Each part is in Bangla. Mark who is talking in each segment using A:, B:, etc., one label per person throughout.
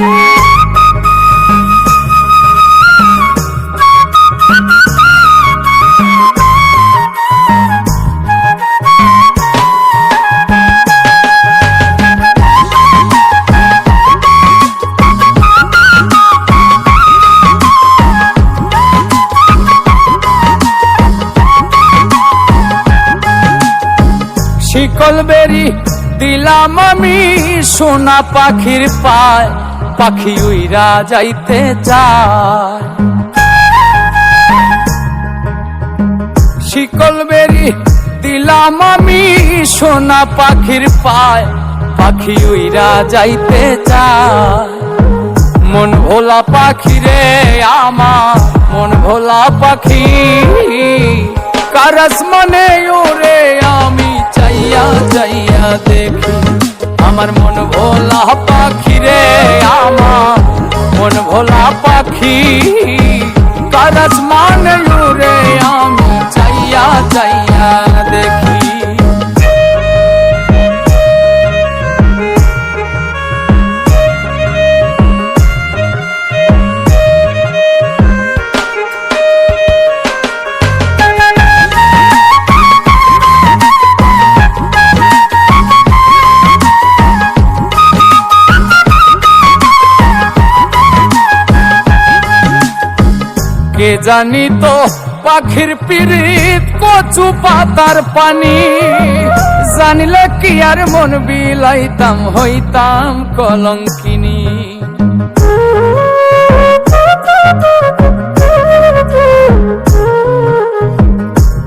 A: শিকল বেরি দিলাম আমি সোনা পাখির পায়, পাখি উইরা যাইতে চায়। শিকল বেরি দিলাম আমি সোনা পাখির পায়, পাখি উইরা যাইতে চায়। মন ভোলা পাখি রে আমার, মন ভোলা পাখি, কারাস মনে ওরে আমি চাইয়া চাইয়া দেখি। আমার মন ভোলা পাখি রে আমার, মন ভোলা পাখি, কারাস মানে ওরে আমি চাইয়া চাইয়া দেখি। কে জানি তো পাখির পিরিত কচু পাতার পানি, জানিলে কি আর মন বিলাইতাম হইতাম কলঙ্কিনী।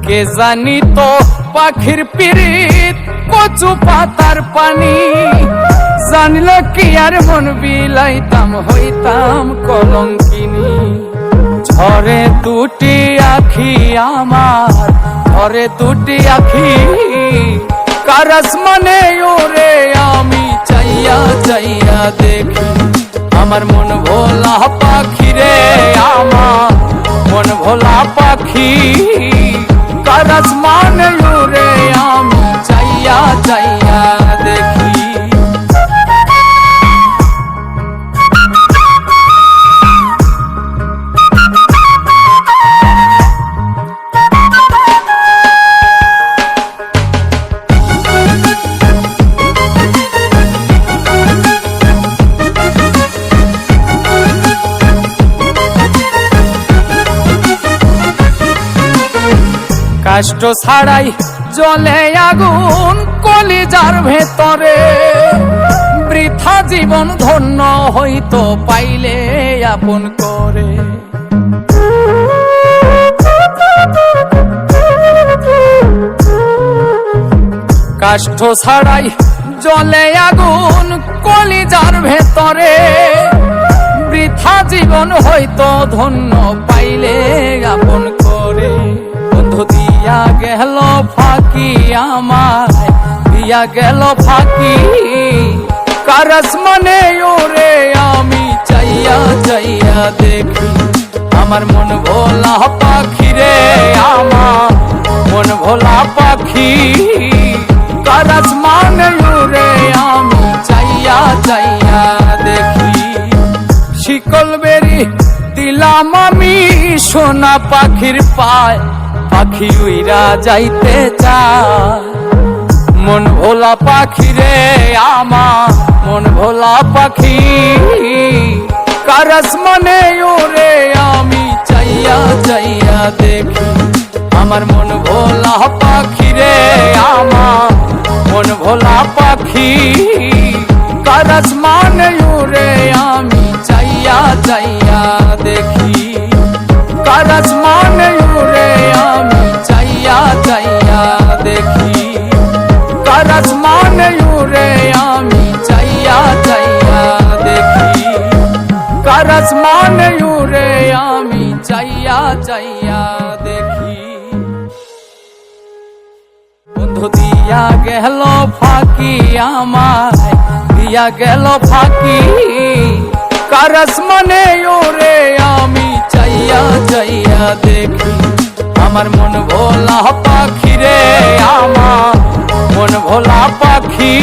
A: কে জানি তো পাখির পিরিত কচু পাতার পানি, জানিলে কি আর মন বিলাইতাম হইতাম কলঙ্কিনী। ঝরে দুটি আখি আমার, ঝরে দুটি আখি, কারাস মানে ওরে আমি চাইয়া চাইয়া দেখি। আমার মন ভোলা পাখি রে আমার, মন ভোলা পাখি, কারাস মানে ওরে আমি চাইয়া চাইয়া দেখি। কষ্ট ছাড়াই জ্বলে আগুন কলিজার ভেতরে, বৃথা জীবন ধন্য হইতো পাইলে আপন করে। কষ্ট ছাড়াই জ্বলে আগুন কলিজার ভেতরে, বৃথা জীবন হইতো ধন্য পাইলে আপন করে। বন্ধু দিয়া গেল ফাঁকি আমায়, দিয়া গেল ফাঁকি, কারাস মানে ওরে আমি চাইয়া চাইয়া দেখি। আমার মন ভোলা পাখি রে আমার, মন ভোলা পাখি, কারাস মানে ওরে আমি চাইয়া চাইয়া দেখি। শিকল বেরি দিলাম আমি সোনা পাখির পায়, পাখি উইরা যাইতে চায়। মন ভোলা পাখি রে আমার, মন ভোলা পাখি, কারাস মানে ওরে আমি চাইয়া চাইয়া দেখি। আমার মন ভোলা পাখি রে আমার, মন ভোলা পাখি, কারাস মানে ওরে আমি চাইয়া চাইয়া দেখি। কারাস মানে ওরে আমি চাইয়া চাইয়া দেখি। কারাস মানে ওরে আমি চাইয়া চাইয়া দেখি। কারাস মানে ওরে আমি চাইয়া চাইয়া দেখি। বন্ধু দিয়া গেল ফাঁকি আমায়, দিয়া গেল ফাঁকি, কারাস মানে ওরে আমি চাইয়া চাইয়া দেখি। আমার মন ভোলা পাখি রে আমার, মন ভোলা পাখি।